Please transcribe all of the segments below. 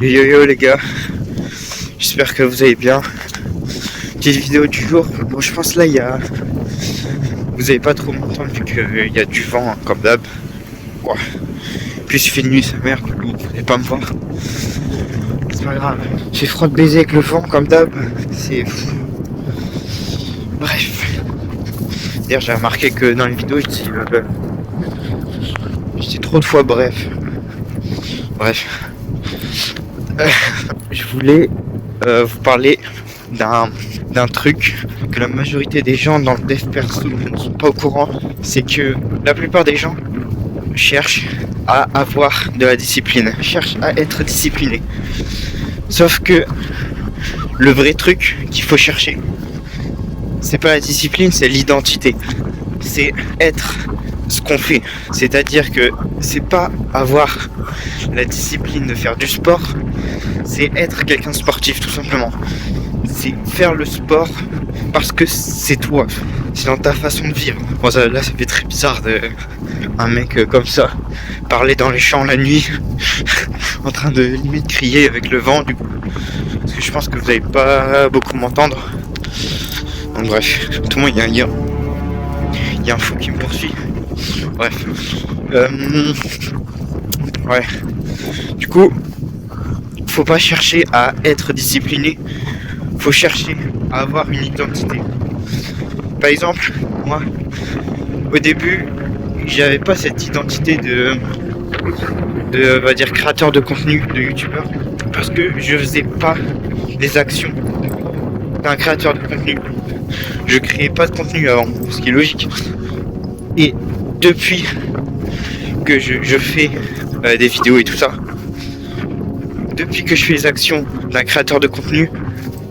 Yo yo les gars, j'espère que vous allez bien. Petite vidéo du jour. Bon, je pense là vous avez pas trop m'entendre vu qu'il y a du vent hein, comme d'hab. Ouais. Puis il fait de nuit sa mère, du coup vous allez pas me voir. C'est pas grave. J'ai froid de baiser avec le vent comme d'hab. C'est fou. Bref. D'ailleurs j'ai remarqué que dans les vidéos je dis trop de fois bref. Je voulais vous parler d'un truc que la majorité des gens dans le dev perso ne sont pas au courant. C'est que la plupart des gens cherchent à avoir de la discipline, cherchent à être disciplinés. Sauf que le vrai truc qu'il faut chercher, c'est pas la discipline, c'est l'identité. C'est être ce qu'on fait. C'est-à-dire que c'est pas avoir la discipline de faire du sport, c'est être quelqu'un de sportif tout simplement. C'est faire le sport parce que c'est toi, c'est dans ta façon de vivre. Bon, là ça fait très bizarre de un mec comme ça parler dans les champs la nuit en train de limite crier avec le vent du coup. Parce que je pense que vous n'allez pas beaucoup m'entendre. Donc bref, tout le monde il y a un fou qui me poursuit. Bref. Ouais. Du coup, faut pas chercher à être discipliné. Faut chercher à avoir une identité. Par exemple, moi, au début, j'avais pas cette identité de on va dire créateur de contenu, de youtubeur, parce que je faisais pas les actions d'un créateur de contenu. Je créais pas de contenu avant, ce qui est logique. Et depuis que je fais des vidéos et tout ça, depuis que je fais les actions d'un créateur de contenu,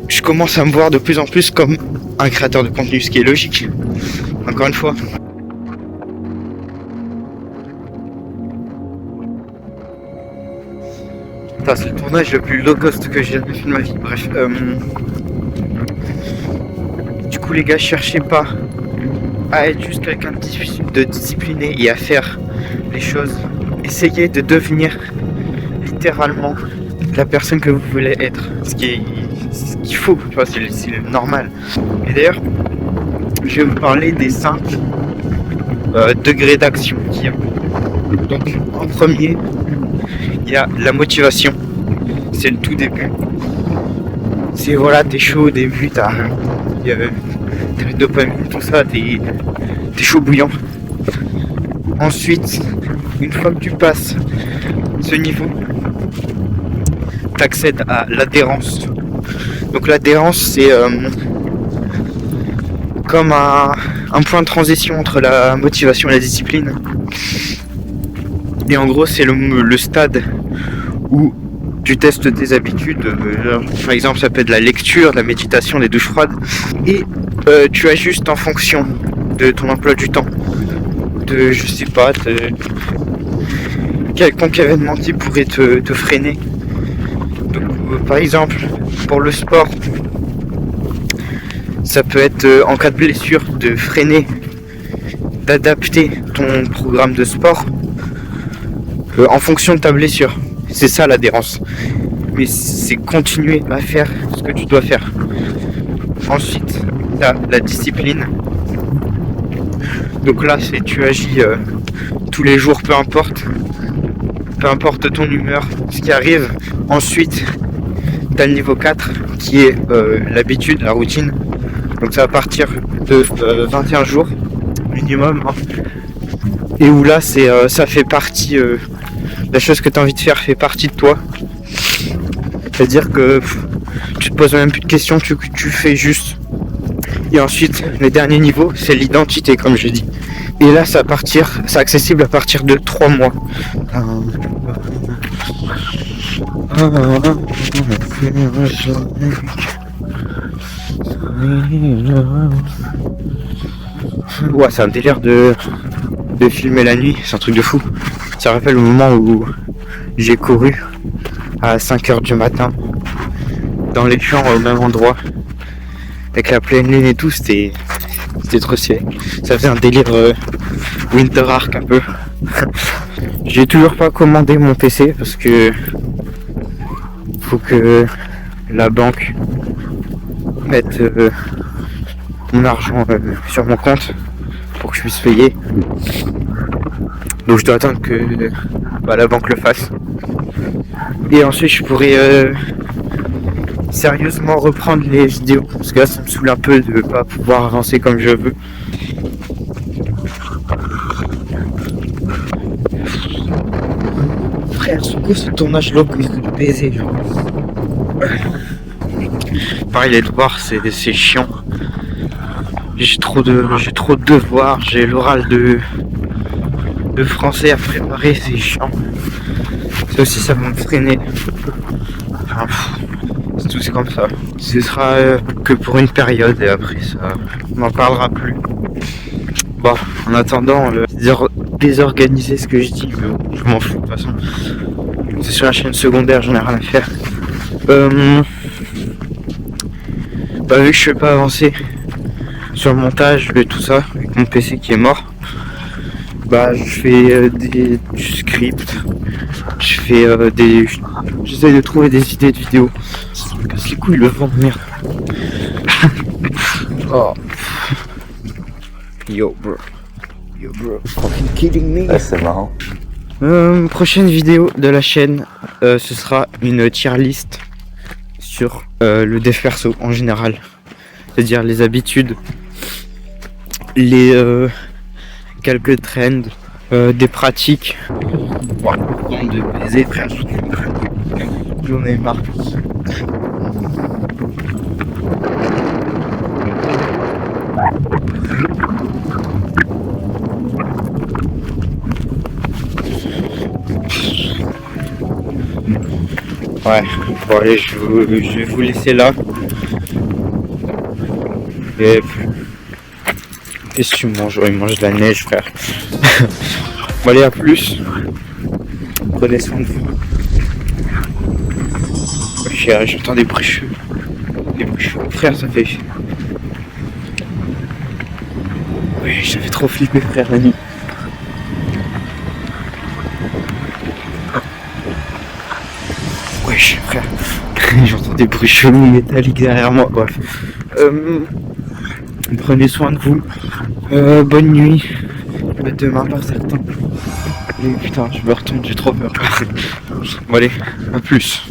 je commence à me voir de plus en plus comme un créateur de contenu, ce qui est logique. Encore une fois. C'est le tournage le plus low cost que j'ai jamais fait de ma vie. Bref. Du coup les gars, cherchez pas à être juste quelqu'un de discipliné et à faire les choses. Essayez de devenir littéralement la personne que vous voulez être. Ce qu'il faut, tu vois, c'est normal. Et d'ailleurs, je vais vous parler des 5 degrés d'action qu'il y a. Donc en premier, il y a la motivation. C'est le tout début. C'est voilà, t'es chaud au début, t'as le dopamine, tout ça, t'es chaud bouillant. Ensuite, une fois que tu passes ce niveau, t'accèdes à l'adhérence. Donc l'adhérence, c'est comme un point de transition entre la motivation et la discipline. Et en gros, c'est le stade où tu testes tes habitudes. Par exemple, ça peut être de la lecture, de la méditation, des douches froides. Et tu ajustes en fonction de ton emploi du temps. De, je sais pas, quelconque événement qui pourrait te freiner. Donc, par exemple, pour le sport, ça peut être en cas de blessure de freiner, d'adapter ton programme de sport en fonction de ta blessure. C'est ça l'adhérence. Mais c'est continuer à faire ce que tu dois faire. Ensuite, tu as la discipline. Donc là, c'est tu agis tous les jours, peu importe ton humeur, ce qui arrive. Ensuite, tu as le niveau 4 qui est l'habitude, la routine. Donc ça va partir de 21 jours minimum. Hein. Et où là, ça fait partie, la chose que tu as envie de faire fait partie de toi. C'est-à-dire que tu te poses même plus de questions, tu fais juste. Et ensuite, le dernier niveau, c'est l'identité, comme je dis. Et là, c'est accessible à partir de 3 mois. Ouais, c'est un délire de filmer la nuit, c'est un truc de fou. Ça rappelle le moment où j'ai couru à 5h du matin dans les champs au même endroit avec la pleine lune et tout, c'était trop stylé. Ça faisait un délire Winter Ark un peu. J'ai toujours pas commandé mon PC parce que faut que la banque mette mon argent sur mon compte pour que je puisse payer. Donc je dois attendre que la banque le fasse. Et ensuite je pourrais sérieusement reprendre les vidéos. Parce que là ça me saoule un peu de pas pouvoir avancer comme je veux. Frère, c'est quoi ce tournage là que de baiser genre. Pareil les devoirs c'est chiant. J'ai trop de devoirs, j'ai l'oral de français à préparer, c'est chiant. Ça aussi ça va me freiner. Enfin, c'est tout, c'est comme ça. Ce sera que pour une période et après ça on n'en parlera plus. Bon, en attendant, désorganiser ce que je dis, mais je m'en fous de toute façon. C'est sur la chaîne secondaire, j'en ai rien à faire. Vu que je fais pas avancer sur le montage et tout ça, avec mon PC qui est mort, je fais du script, j'essaie de trouver des idées de vidéos. Ça me casse les couilles le vent de merde. Oh. Yo bro, fucking kidding me. Ouais, c'est marrant. Prochaine vidéo de la chaîne, ce sera une tier list sur le dev perso en général, c'est-à-dire les habitudes, les quelques trends, des pratiques. Bande de baiser, frère, j'en ai marre. Ouais, bon allez, je vais vous laisser là. Et qu'est-ce que tu manges? Ouais, il mange de la neige, frère. Bon allez, à plus. Prenez soin de vous. Oh, j'entends des bruits chauds. Des bruits chauds. Frère, ça fait... Oui, j'avais trop flippé, frère, la nuit. Wesh, frère, j'entends des bruits chelous métalliques derrière moi. Bref, prenez soin de vous. Bonne nuit. Demain, par certains. Et putain, je me retourne, j'ai trop peur. Bon, allez, à plus.